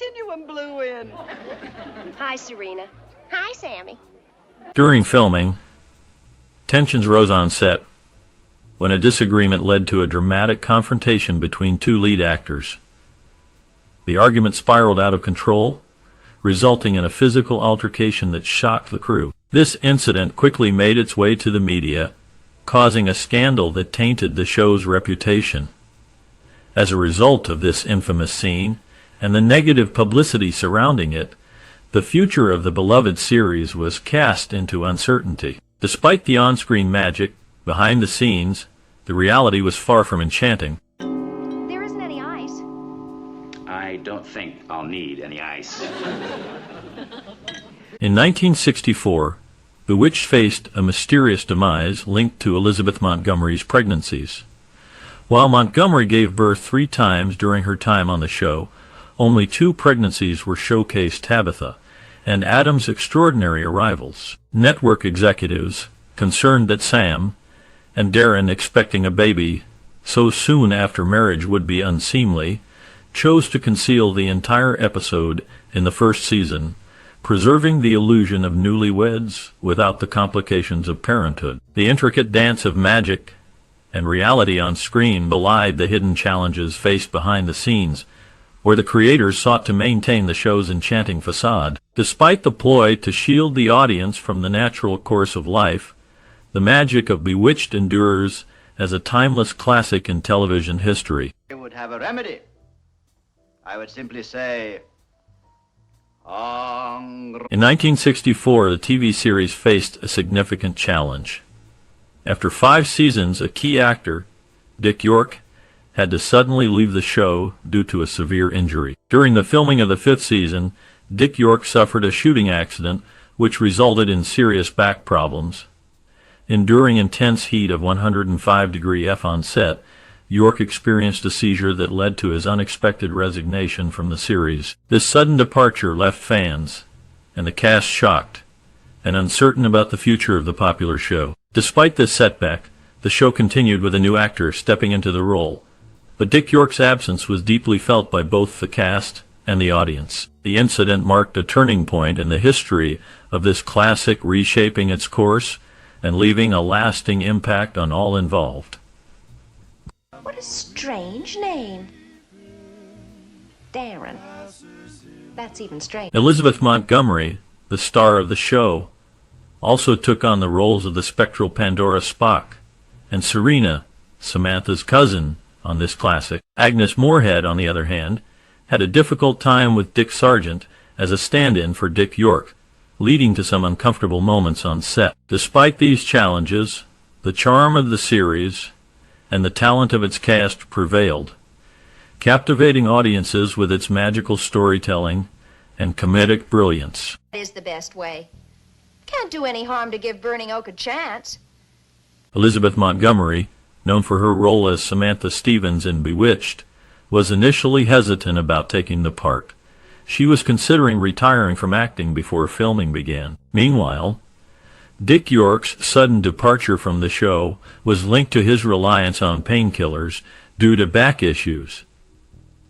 continuum blew in. Hi, Serena. Hi, Sammy. During filming, tensions rose on set when a disagreement led to a dramatic confrontation between two lead actors. The argument spiraled out of control, resulting in a physical altercation that shocked the crew. This incident quickly made its way to the media, causing a scandal that tainted the show's reputation. As a result of this infamous scene and the negative publicity surrounding it, the future of the beloved series was cast into uncertainty. Despite the on-screen magic, behind the scenes, the reality was far from enchanting. There isn't any ice. I don't think I'll need any ice. In 1964, Bewitched faced a mysterious demise linked to Elizabeth Montgomery's pregnancies. While Montgomery gave birth 3 times during her time on the show, only 2 pregnancies were showcased: Tabitha and Adam's extraordinary arrivals. Network executives, concerned that Sam and Darren expecting a baby so soon after marriage would be unseemly, chose to conceal the entire episode in the first season, preserving the illusion of newlyweds without the complications of parenthood. The intricate dance of magic and reality on screen belied the hidden challenges faced behind the scenes, where the creators sought to maintain the show's enchanting facade. Despite the ploy to shield the audience from the natural course of life, the magic of Bewitched endures as a timeless classic in television history. I would have a remedy. I would simply say, In 1964, the TV series faced a significant challenge. After 5 seasons, a key actor, Dick York, had to suddenly leave the show due to a severe injury. During the filming of the 5th season, Dick York suffered a shooting accident which resulted in serious back problems. Enduring intense heat of 105° F on set, York experienced a seizure that led to his unexpected resignation from the series. This sudden departure left fans and the cast shocked and uncertain about the future of the popular show. Despite this setback, the show continued with a new actor stepping into the role, but Dick York's absence was deeply felt by both the cast and the audience. The incident marked a turning point in the history of this classic, reshaping its course and leaving a lasting impact on all involved. What a strange name. Darren. That's even strange. Elizabeth Montgomery, the star of the show, also took on the roles of the spectral Pandora Spock and Serena, Samantha's cousin, on this classic. Agnes Moorehead, on the other hand, had a difficult time with Dick Sargent as a stand-in for Dick York, leading to some uncomfortable moments on set. Despite these challenges, the charm of the series and the talent of its cast prevailed, captivating audiences with its magical storytelling and comedic brilliance. That is the best way. Can't do any harm to give Burning Oak a chance. Elizabeth Montgomery, known for her role as Samantha Stevens in Bewitched, was initially hesitant about taking the part. She was considering retiring from acting before filming began. Meanwhile, Dick York's sudden departure from the show was linked to his reliance on painkillers due to back issues.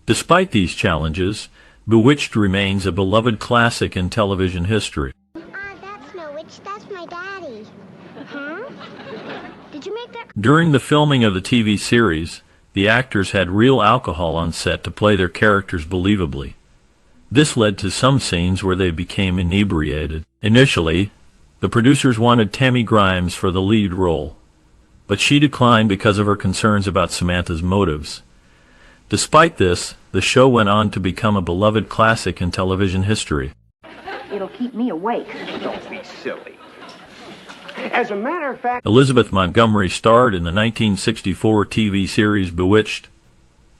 Despite these challenges, Bewitched remains a beloved classic in television history. That's no witch, that's my daddy. Huh? Did you make that? During the filming of the TV series, the actors had real alcohol on set to play their characters believably. This led to some scenes where they became inebriated. Initially, the producers wanted Tammy Grimes for the lead role, but she declined because of her concerns about Samantha's motives. Despite this, the show went on to become a beloved classic in television history. It'll keep me awake. Don't be silly. As a matter of fact, Elizabeth Montgomery starred in the 1964 TV series Bewitched.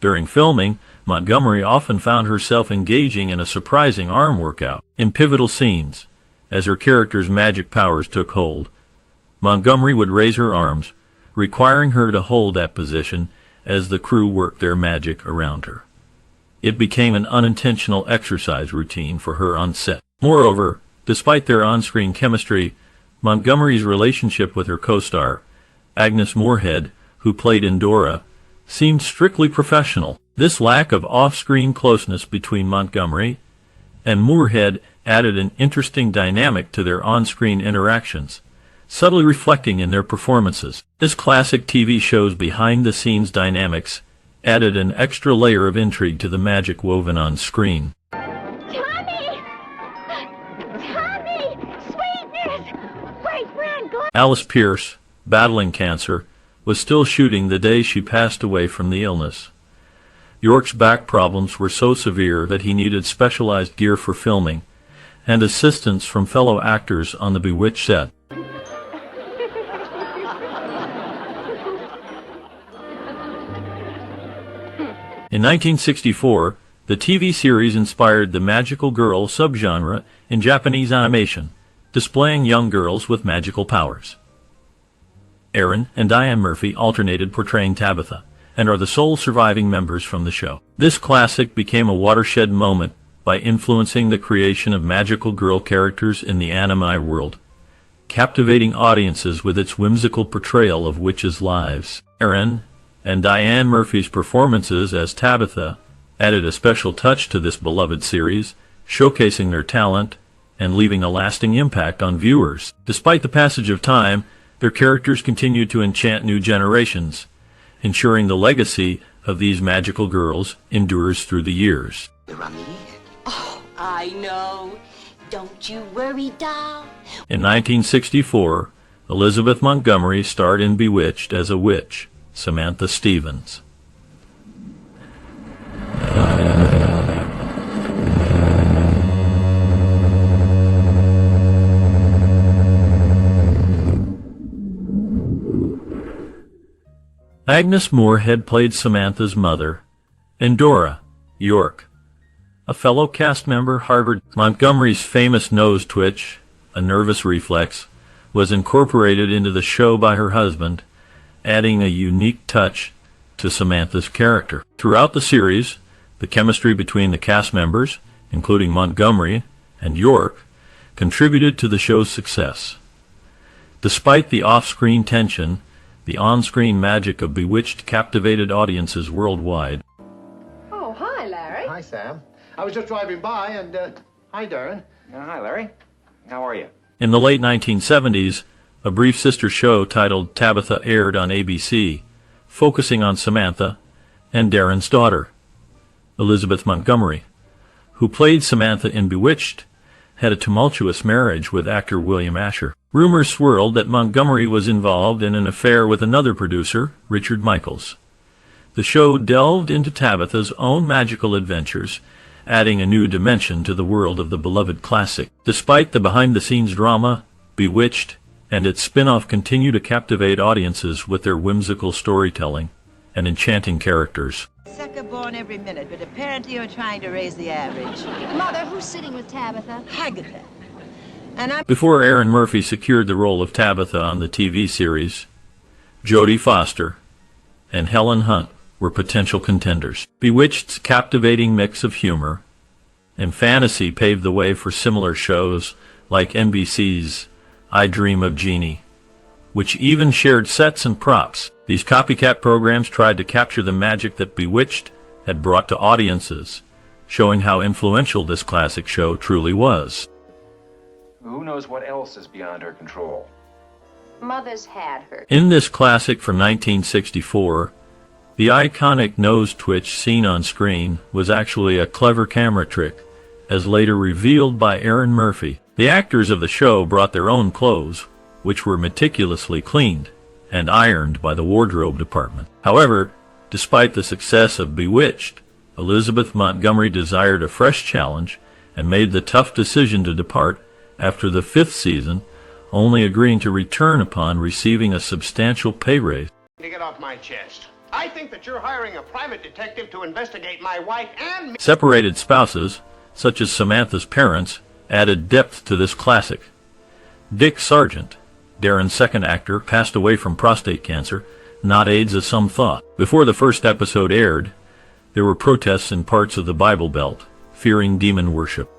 During filming, Montgomery often found herself engaging in a surprising arm workout. In pivotal scenes, as her character's magic powers took hold, Montgomery would raise her arms, requiring her to hold that position as the crew worked their magic around her. It became an unintentional exercise routine for her on set. Moreover, despite their on-screen chemistry, Montgomery's relationship with her co-star, Agnes Moorehead, who played Endora, seemed strictly professional. This lack of off-screen closeness between Montgomery and Moorhead added an interesting dynamic to their on-screen interactions, subtly reflecting in their performances. This classic TV show's behind-the-scenes dynamics added an extra layer of intrigue to the magic woven on screen. Tommy! Tommy! Sweetness! Wait, Fran, go. Alice Pierce, battling cancer, was still shooting the day she passed away from the illness. York's back problems were so severe that he needed specialized gear for filming and assistance from fellow actors on the Bewitched set. In 1964, the TV series inspired the magical girl subgenre in Japanese animation, displaying young girls with magical powers. Erin and Diane Murphy alternated portraying Tabitha, and are the sole surviving members from the show. This classic became a watershed moment by influencing the creation of magical girl characters in the anime world, captivating audiences with its whimsical portrayal of witches' lives. Erin and Diane Murphy's performances as Tabitha added a special touch to this beloved series, showcasing their talent and leaving a lasting impact on viewers. Despite the passage of time, their characters continued to enchant new generations, ensuring the legacy of these magical girls endures through the years. Oh, I know. Don't you worry, doll. In 1964, Elizabeth Montgomery starred in Bewitched as a witch, Samantha Stevens. Agnes Moorehead played Samantha's mother, and Dora, York, a fellow cast member, Harvard. Montgomery's famous nose twitch, a nervous reflex, was incorporated into the show by her husband, adding a unique touch to Samantha's character. Throughout the series, the chemistry between the cast members, including Montgomery and York, contributed to the show's success. Despite the off-screen tension, the on-screen magic of Bewitched captivated audiences worldwide. Oh, hi, Larry. Hi, Sam. I was just driving by and, hi, Darren. Hi, Larry. How are you? In the late 1970s, a brief sister show titled Tabitha aired on ABC, focusing on Samantha and Darren's daughter, Elizabeth Montgomery, who played Samantha in Bewitched, had a tumultuous marriage with actor William Asher. Rumors swirled that Montgomery was involved in an affair with another producer, Richard Michaels. The show delved into Tabitha's own magical adventures, adding a new dimension to the world of the beloved classic. Despite the behind-the-scenes drama, Bewitched and its spin-off continue to captivate audiences with their whimsical storytelling and enchanting characters. Sucker born every minute, but apparently you're trying to raise the average. Mother, who's sitting with Tabitha? Agatha. And I'm... Before Erin Murphy secured the role of Tabitha on the TV series, Jodie Foster and Helen Hunt were potential contenders. Bewitched's captivating mix of humor and fantasy paved the way for similar shows like NBC's I Dream of Jeannie, which even shared sets and props. These copycat programs tried to capture the magic that Bewitched had brought to audiences, showing how influential this classic show truly was. Who knows what else is beyond her control? Mother's had her. In this classic from 1964, the iconic nose twitch seen on screen was actually a clever camera trick, as later revealed by Erin Murphy. The actors of the show brought their own clothes, which were meticulously cleaned and ironed by the wardrobe department. However, despite the success of Bewitched, Elizabeth Montgomery desired a fresh challenge and made the tough decision to depart after the 5th season, only agreeing to return upon receiving a substantial pay raise. To get off my chest. I think that you're hiring a private detective to investigate my wife and me. Separated spouses, such as Samantha's parents, added depth to this classic. Dick Sargent, Darren's second actor, passed away from prostate cancer, not AIDS as some thought. Before the first episode aired, there were protests in parts of the Bible Belt, fearing demon worship.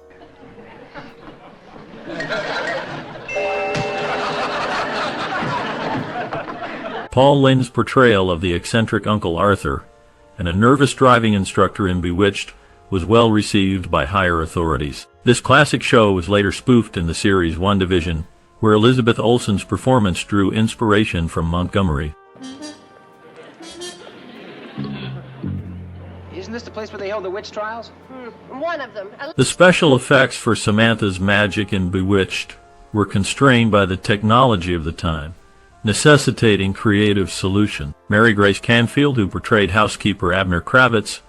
Paul Lynde's portrayal of the eccentric Uncle Arthur and a nervous driving instructor in Bewitched was well received by higher authorities. This classic show was later spoofed in the series WandaVision, where Elizabeth Olsen's performance drew inspiration from Montgomery. Isn't this the place where they held the witch trials? One of them. The special effects for Samantha's magic in Bewitched were constrained by the technology of the time, necessitating creative solution. Mary Grace Canfield, who portrayed housekeeper Abner Kravitz,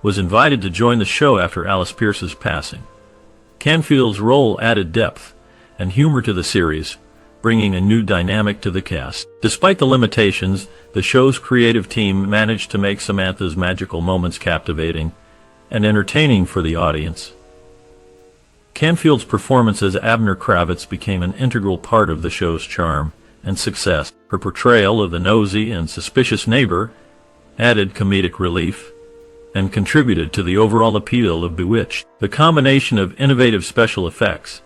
was invited to join the show after Alice Pierce's passing. Canfield's role added depth and humor to the series, bringing a new dynamic to the cast. Despite the limitations, the show's creative team managed to make Samantha's magical moments captivating and entertaining for the audience. Canfield's performance as Abner Kravitz became an integral part of the show's charm and success. Her portrayal of the nosy and suspicious neighbor added comedic relief and contributed to the overall appeal of Bewitched. The combination of innovative special effects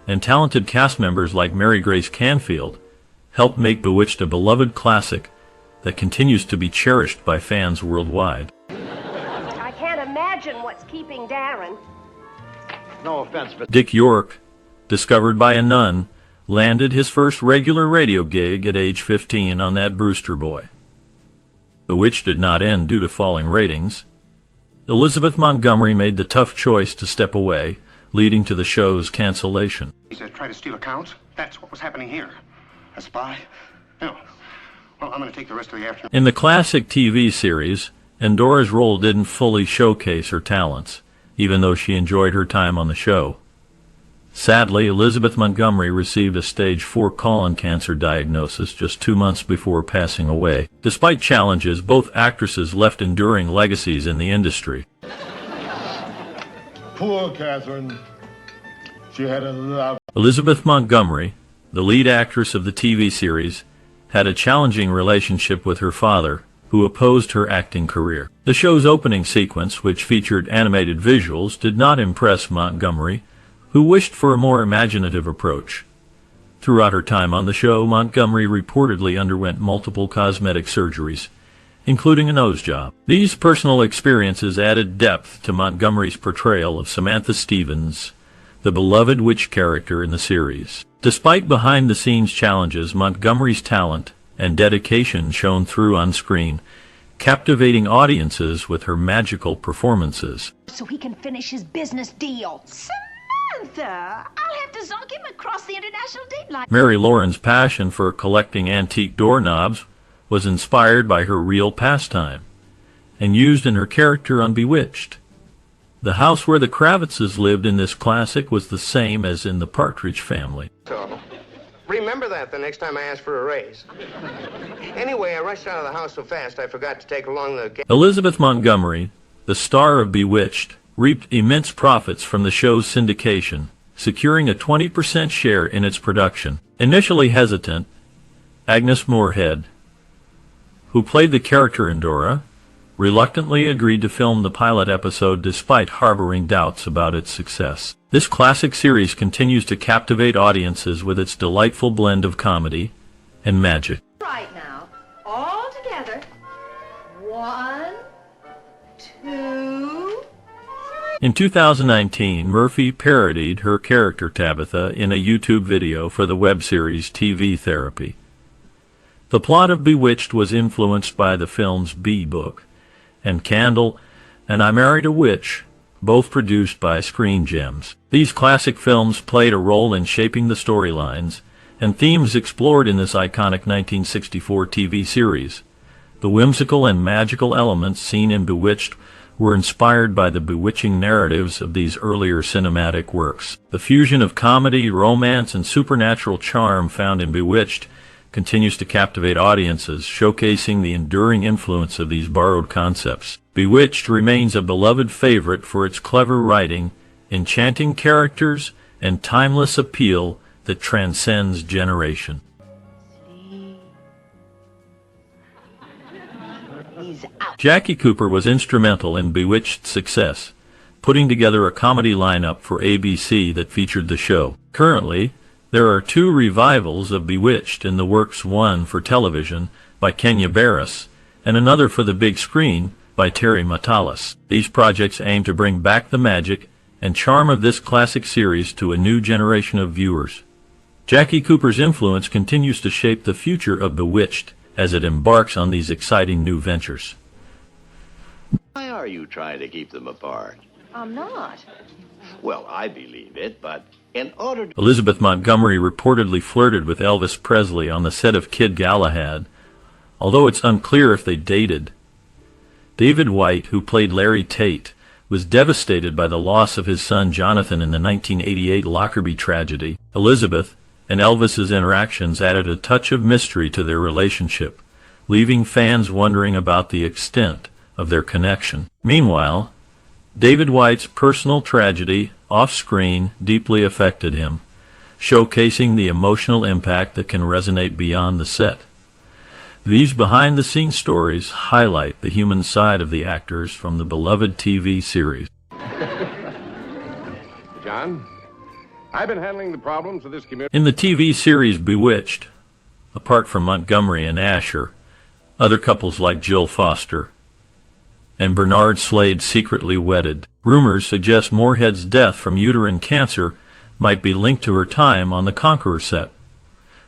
and talented cast members like Mary Grace Canfield helped make Bewitched a beloved classic that continues to be cherished by fans worldwide. I can't imagine what's keeping Darren. No offense, but Dick York, discovered by a nun, landed his first regular radio gig at age 15 on That Brewster Boy. Bewitched did not end due to falling ratings. Elizabeth Montgomery made the tough choice to step away, leading to the show's cancellation. He said try to steal accounts. That's what was happening here. A spy? No. Well, I'm going to take the rest of the afternoon. In the classic TV series, Endora's role didn't fully showcase her talents, even though she enjoyed her time on the show. Sadly, Elizabeth Montgomery received a stage 4 colon cancer diagnosis just 2 months before passing away. Despite challenges, both actresses left enduring legacies in the industry. Poor Catherine. She had a love. Elizabeth Montgomery, the lead actress of the TV series, had a challenging relationship with her father, who opposed her acting career. The show's opening sequence, which featured animated visuals, did not impress Montgomery, who wished for a more imaginative approach. Throughout her time on the show, Montgomery reportedly underwent multiple cosmetic surgeries, including a nose job. These personal experiences added depth to Montgomery's portrayal of Samantha Stevens, the beloved witch character in the series. Despite behind-the-scenes challenges, Montgomery's talent and dedication shone through on screen, captivating audiences with her magical performances. So he can finish his business deal. Samantha, I'll have to zonk him across the international date line. Mary Lauren's passion for collecting antique doorknobs was inspired by her real pastime and used in her character on Bewitched. The house where the Kravitzes lived in this classic was the same as in the Partridge Family. So, remember that the next time I ask for a raise. Anyway, I rushed out of the house so fast I forgot to take along the... Elizabeth Montgomery, the star of Bewitched, reaped immense profits from the show's syndication, securing a 20% share in its production. Initially hesitant, Agnes Moorehead, who played the character Endora, reluctantly agreed to film the pilot episode despite harboring doubts about its success. This classic series continues to captivate audiences with its delightful blend of comedy and magic. Right now, all together. 1, 2... In 2019, Murphy parodied her character Tabitha in a YouTube video for the web series TV Therapy. The plot of Bewitched was influenced by the films Bee Book and Candle and I Married a Witch, both produced by Screen Gems. These classic films played a role in shaping the storylines and themes explored in this iconic 1964 TV series. The whimsical and magical elements seen in Bewitched were inspired by the bewitching narratives of these earlier cinematic works. The fusion of comedy, romance, and supernatural charm found in Bewitched continues to captivate audiences, showcasing the enduring influence of these borrowed concepts. Bewitched remains a beloved favorite for its clever writing, enchanting characters, and timeless appeal that transcends generation. Jackie Cooper was instrumental in Bewitched's success, putting together a comedy lineup for ABC that featured the show. Currently, there are 2 revivals of Bewitched in the works, one for television by Kenya Barris and another for the big screen by Terry Matalas. These projects aim to bring back the magic and charm of this classic series to a new generation of viewers. Jackie Cooper's influence continues to shape the future of Bewitched as it embarks on these exciting new ventures. Why are you trying to keep them apart? I'm not. Well, I believe it, but in order to... Elizabeth Montgomery reportedly flirted with Elvis Presley on the set of Kid Galahad, although it's unclear if they dated. David White, who played Larry Tate, was devastated by the loss of his son Jonathan in the 1988 Lockerbie tragedy. Elizabeth and Elvis's interactions added a touch of mystery to their relationship, leaving fans wondering about the extent of their connection. Meanwhile, David White's personal tragedy off-screen deeply affected him, showcasing the emotional impact that can resonate beyond the set. These behind-the-scenes stories highlight the human side of the actors from the beloved TV series. John, I've been handling the problems of this community. In the TV series Bewitched, apart from Montgomery and Asher, other couples like Jill Foster and Bernard Slade secretly wedded. Rumors suggest Moorhead's death from uterine cancer might be linked to her time on the Conqueror set,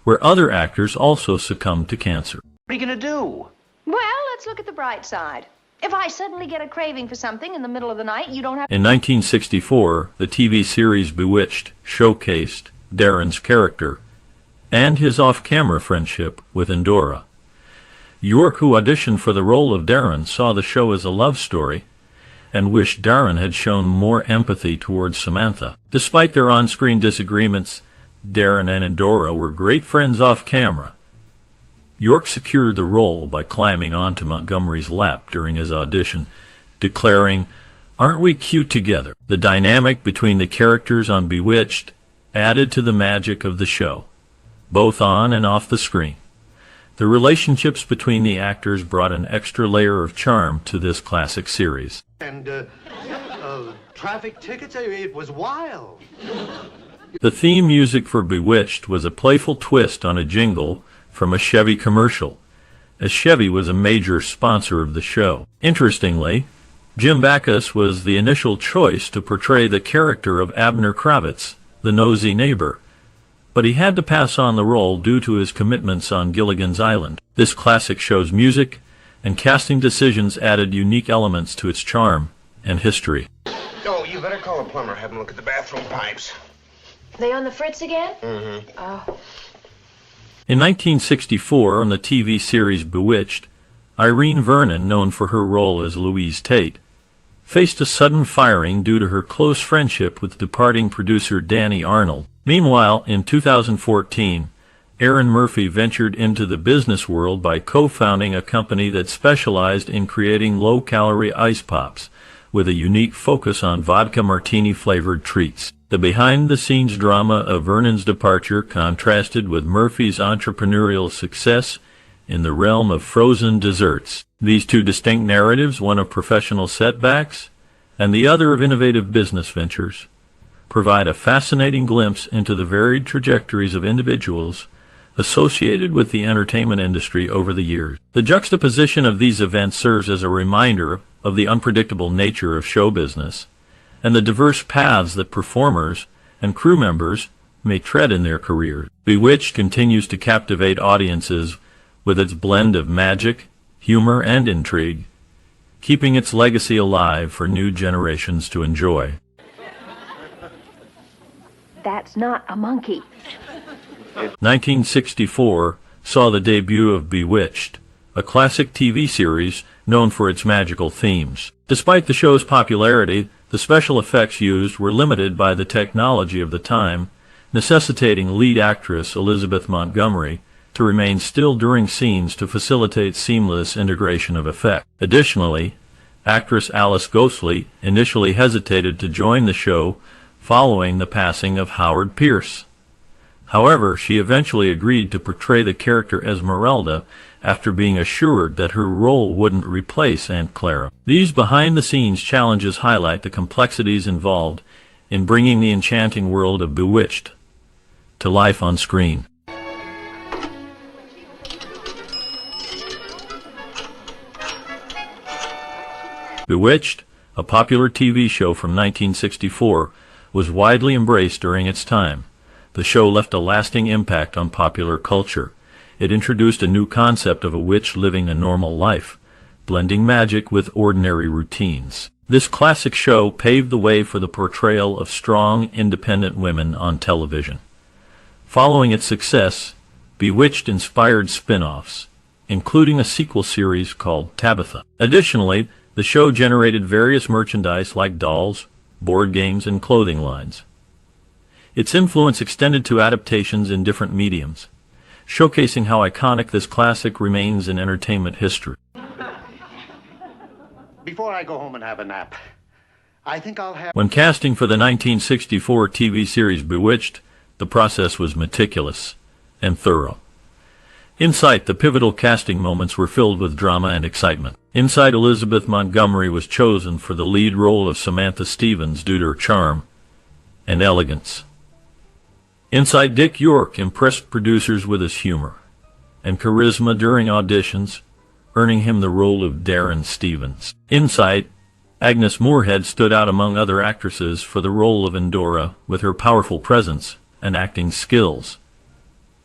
where other actors also succumbed to cancer. What are you going to do? Well, let's look at the bright side. If I suddenly get a craving for something in the middle of the night, you don't have... In 1964, the TV series Bewitched showcased Darren's character and his off-camera friendship with Endora. York, who auditioned for the role of Darren, saw the show as a love story and wished Darren had shown more empathy towards Samantha. Despite their on-screen disagreements, Darren and Endora were great friends off-camera. York secured the role by climbing onto Montgomery's lap during his audition, declaring, "Aren't we cute together?" The dynamic between the characters on Bewitched added to the magic of the show, both on and off the screen. The relationships between the actors brought an extra layer of charm to this classic series. And, traffic tickets, it was wild. The theme music for Bewitched was a playful twist on a jingle from a Chevy commercial, as Chevy was a major sponsor of the show. Interestingly, Jim Backus was the initial choice to portray the character of Abner Kravitz, the nosy neighbor, but he had to pass on the role due to his commitments on Gilligan's Island. This classic show's music and casting decisions added unique elements to its charm and history. Oh, you better call a plumber, have him look at the bathroom pipes. They on the fritz again? Mm-hmm. Oh. In 1964, on the TV series Bewitched, Irene Vernon, known for her role as Louise Tate, faced a sudden firing due to her close friendship with departing producer Danny Arnold. Meanwhile, in 2014, Erin Murphy ventured into the business world by co-founding a company that specialized in creating low-calorie ice pops, with a unique focus on vodka martini-flavored treats. The behind-the-scenes drama of Vernon's departure contrasted with Murphy's entrepreneurial success in the realm of frozen desserts. These two distinct narratives, one of professional setbacks and the other of innovative business ventures, provide a fascinating glimpse into the varied trajectories of individuals associated with the entertainment industry over the years. The juxtaposition of these events serves as a reminder of the unpredictable nature of show business and the diverse paths that performers and crew members may tread in their careers. Bewitched continues to captivate audiences with its blend of magic, humor, and intrigue, keeping its legacy alive for new generations to enjoy. That's not a monkey. 1964 saw the debut of Bewitched, a classic TV series known for its magical themes. Despite the show's popularity, the special effects used were limited by the technology of the time, necessitating lead actress Elizabeth Montgomery to remain still during scenes to facilitate seamless integration of effect. Additionally, actress Alice Ghostley initially hesitated to join the show following the passing of Howard Pierce. However, she eventually agreed to portray the character Esmeralda after being assured that her role wouldn't replace Aunt Clara. These behind-the-scenes challenges highlight the complexities involved in bringing the enchanting world of Bewitched to life on screen. Bewitched, a popular TV show from 1964, was widely embraced during its time. The show left a lasting impact on popular culture. It introduced a new concept of a witch living a normal life, blending magic with ordinary routines. This classic show paved the way for the portrayal of strong, independent women on television. Following its success, Bewitched inspired spin-offs, including a sequel series called Tabitha. Additionally, the show generated various merchandise like dolls, board games, and clothing lines. Its influence extended to adaptations in different mediums, showcasing how iconic this classic remains in entertainment history. Before I go home and have a nap, I think I'll have... When casting for the 1964 TV series Bewitched, the process was meticulous and thorough. Inside, the pivotal casting moments were filled with drama and excitement. Inside, Elizabeth Montgomery was chosen for the lead role of Samantha Stevens due to her charm and elegance. Inside, Dick York impressed producers with his humor and charisma during auditions, earning him the role of Darren Stevens. Inside, Agnes Moorehead stood out among other actresses for the role of Endora with her powerful presence and acting skills.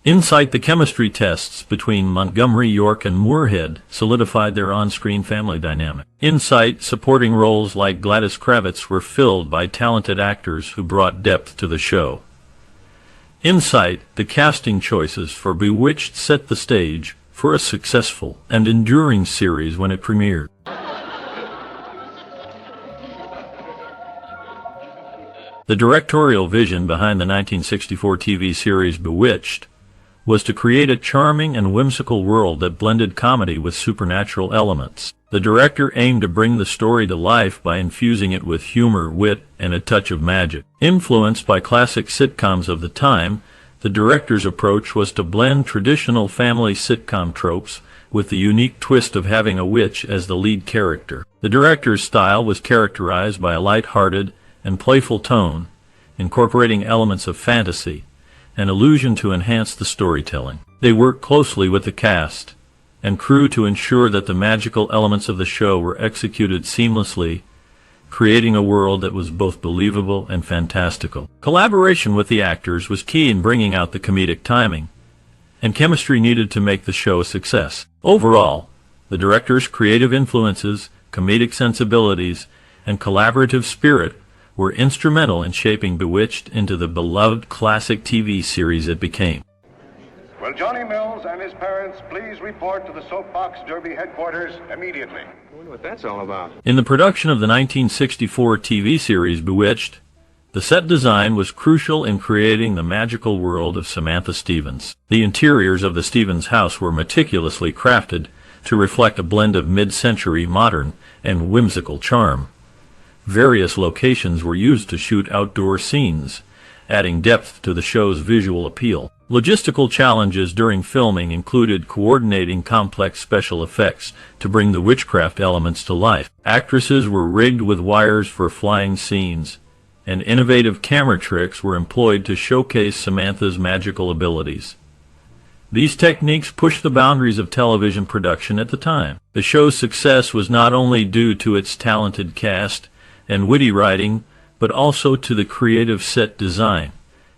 Inside, the chemistry tests between Montgomery, York, and Moorehead solidified their on-screen family dynamic. Inside, supporting roles like Gladys Kravitz were filled by talented actors who brought depth to the show. Inside, the casting choices for Bewitched set the stage for a successful and enduring series when it premiered. The directorial vision behind the 1964 TV series Bewitched was to create a charming and whimsical world that blended comedy with supernatural elements. The director aimed to bring the story to life by infusing it with humor, wit, and a touch of magic. Influenced by classic sitcoms of the time, the director's approach was to blend traditional family sitcom tropes with the unique twist of having a witch as the lead character. The director's style was characterized by a light-hearted and playful tone, incorporating elements of fantasy and illusion to enhance the storytelling. They worked closely with the cast and crew to ensure that the magical elements of the show were executed seamlessly, creating a world that was both believable and fantastical. Collaboration with the actors was key in bringing out the comedic timing and chemistry needed to make the show a success. Overall, the director's creative influences, comedic sensibilities, and collaborative spirit were instrumental in shaping Bewitched into the beloved classic TV series it became. Will Johnny Mills and his parents please report to the Soapbox Derby headquarters immediately? I wonder what that's all about. In the production of the 1964 TV series Bewitched, the set design was crucial in creating the magical world of Samantha Stevens. The interiors of the Stevens house were meticulously crafted to reflect a blend of mid-century modern and whimsical charm. Various locations were used to shoot outdoor scenes, adding depth to the show's visual appeal. Logistical challenges during filming included coordinating complex special effects to bring the witchcraft elements to life. Actresses were rigged with wires for flying scenes, and innovative camera tricks were employed to showcase Samantha's magical abilities. These techniques pushed the boundaries of television production at the time. The show's success was not only due to its talented cast and witty writing, but also to the creative set design,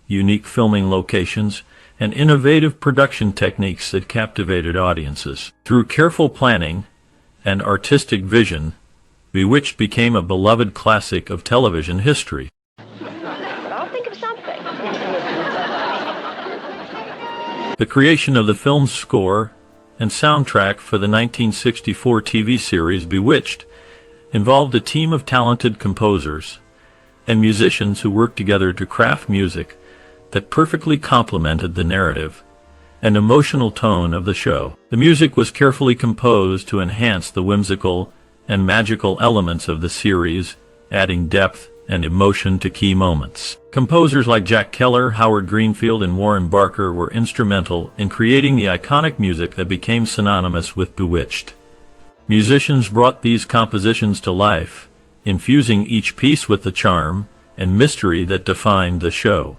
unique filming locations, and innovative production techniques that captivated audiences. Through careful planning and artistic vision, Bewitched became a beloved classic of television history. I'll think of something. The creation of the film's score and soundtrack for the 1964 TV series Bewitched involved a team of talented composers and musicians who worked together to craft music that perfectly complemented the narrative and emotional tone of the show. The music was carefully composed to enhance the whimsical and magical elements of the series, adding depth and emotion to key moments. Composers like Jack Keller, Howard Greenfield, and Warren Barker were instrumental in creating the iconic music that became synonymous with Bewitched. Musicians brought these compositions to life, infusing each piece with the charm and mystery that defined the show.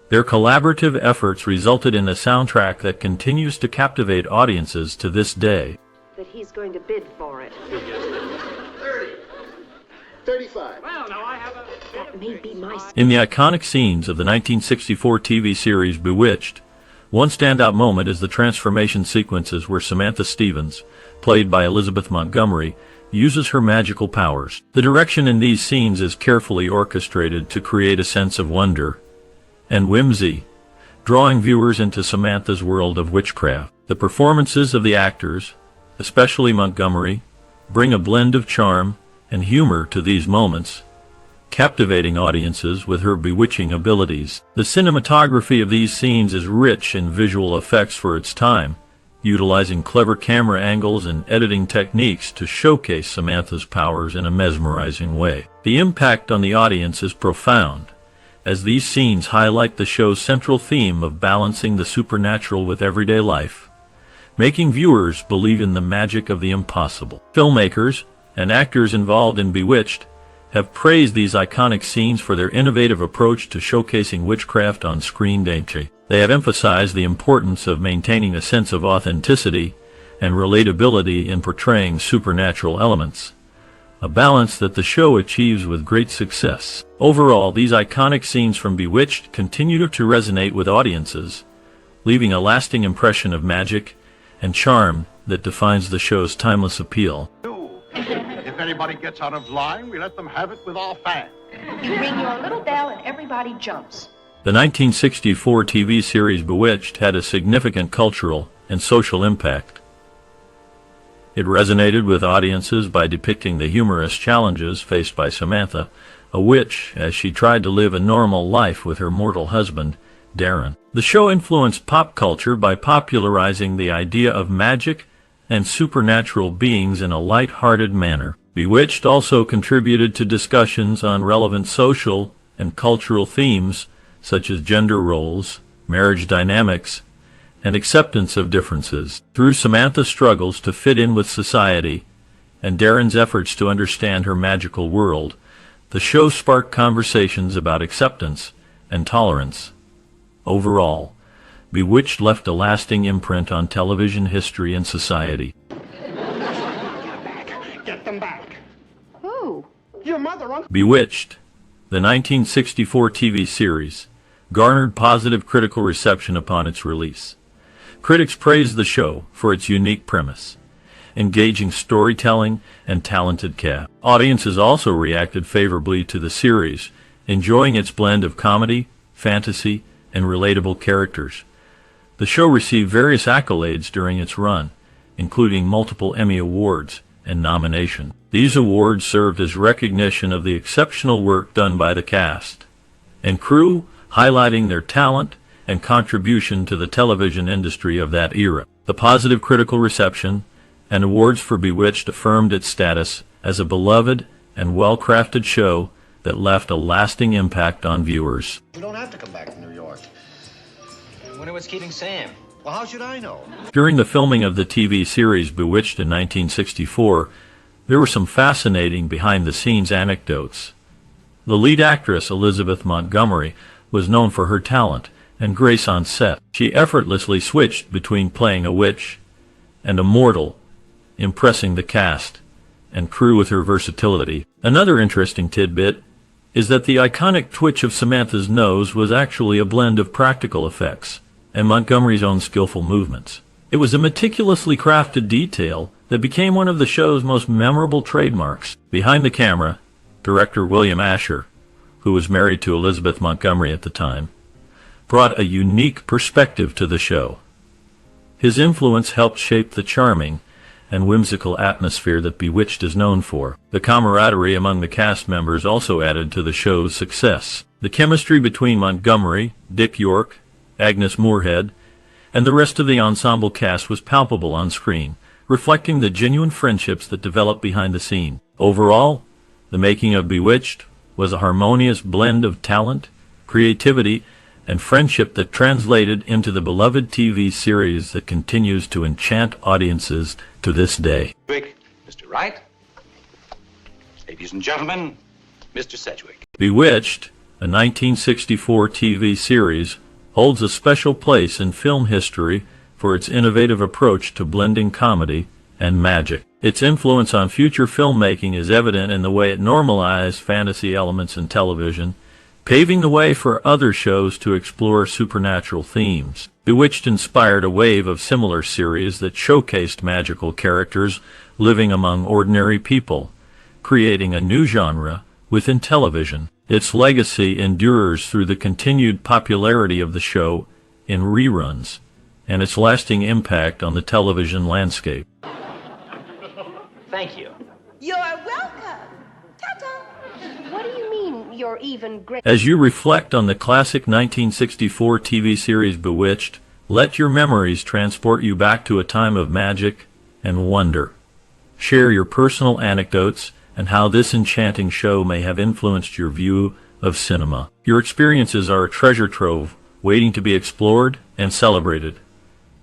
Their collaborative efforts resulted in a soundtrack that continues to captivate audiences to this day. That he's going to bid for it. 35. Well, now I have a... That may be my... In the iconic scenes of the 1964 TV series Bewitched, one standout moment is the transformation sequences where Samantha Stevens, played by Elizabeth Montgomery, uses her magical powers. The direction in these scenes is carefully orchestrated to create a sense of wonder and whimsy, drawing viewers into Samantha's world of witchcraft. The performances of the actors, especially Montgomery, bring a blend of charm and humor to these moments, captivating audiences with her bewitching abilities. The cinematography of these scenes is rich in visual effects for its time, utilizing clever camera angles and editing techniques to showcase Samantha's powers in a mesmerizing way. The impact on the audience is profound, as these scenes highlight the show's central theme of balancing the supernatural with everyday life, making viewers believe in the magic of the impossible. Filmmakers and actors involved in Bewitched have praised these iconic scenes for their innovative approach to showcasing witchcraft on screen. They have emphasized the importance of maintaining a sense of authenticity and relatability in portraying supernatural elements, a balance that the show achieves with great success. Overall, these iconic scenes from Bewitched continue to resonate with audiences, leaving a lasting impression of magic and charm that defines the show's timeless appeal. If anybody gets out of line, we let them have it with our fan. You ring your little bell and everybody jumps. The 1964 TV series Bewitched had a significant cultural and social impact. It resonated with audiences by depicting the humorous challenges faced by Samantha, a witch, as she tried to live a normal life with her mortal husband, Darren. The show influenced pop culture by popularizing the idea of magic and supernatural beings in a light-hearted manner. Bewitched also contributed to discussions on relevant social and cultural themes such as gender roles, marriage dynamics, and acceptance of differences. Through Samantha's struggles to fit in with society and Darren's efforts to understand her magical world, the show sparked conversations about acceptance and tolerance. Overall, Bewitched left a lasting imprint on television history and society. Get them back. Who? Your mother on... Bewitched, the 1964 TV series, garnered positive critical reception upon its release. Critics praised the show for its unique premise, engaging storytelling, and talented cast. Audiences also reacted favorably to the series, enjoying its blend of comedy, fantasy, and relatable characters. The show received various accolades during its run, including multiple Emmy Awards and nominations. These awards served as recognition of the exceptional work done by the cast and crew, highlighting their talent and contribution to the television industry of that era. The positive critical reception and awards for Bewitched affirmed its status as a beloved and well-crafted show that left a lasting impact on viewers. You don't have to come back to New York. I wonder what's keeping Sam. Well, how should I know? During the filming of the TV series Bewitched in 1964, there were some fascinating behind-the-scenes anecdotes. The lead actress, Elizabeth Montgomery, was known for her talent and grace on set. She effortlessly switched between playing a witch and a mortal, impressing the cast and crew with her versatility. Another interesting tidbit is that the iconic twitch of Samantha's nose was actually a blend of practical effects and Montgomery's own skillful movements. It was a meticulously crafted detail that became one of the show's most memorable trademarks. Behind the camera, director William Asher, who was married to Elizabeth Montgomery at the time, brought a unique perspective to the show. His influence helped shape the charming and whimsical atmosphere that Bewitched is known for. The camaraderie among the cast members also added to the show's success. The chemistry between Montgomery, Dick York, Agnes Moorehead, and the rest of the ensemble cast was palpable on screen, reflecting the genuine friendships that developed behind the scene. Overall, the making of Bewitched was a harmonious blend of talent, creativity, and friendship that translated into the beloved TV series that continues to enchant audiences to this day. Mr. Wright, ladies and gentlemen, Mr. Sedgwick. Bewitched, a 1964 TV series, holds a special place in film history for its innovative approach to blending comedy and magic. Its influence on future filmmaking is evident in the way it normalized fantasy elements in television, paving the way for other shows to explore supernatural themes. Bewitched inspired a wave of similar series that showcased magical characters living among ordinary people, creating a new genre within television. Its legacy endures through the continued popularity of the show in reruns and its lasting impact on the television landscape. Thank you. You're welcome. Ta-ta. What do you mean you're even great? As you reflect on the classic 1964 TV series Bewitched, let your memories transport you back to a time of magic and wonder. Share your personal anecdotes and how this enchanting show may have influenced your view of cinema. Your experiences are a treasure trove waiting to be explored and celebrated.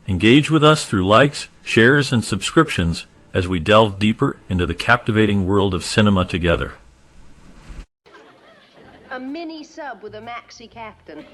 Engage with us through likes, shares, and subscriptions as we delve deeper into the captivating world of cinema together. A mini sub with a maxi captain.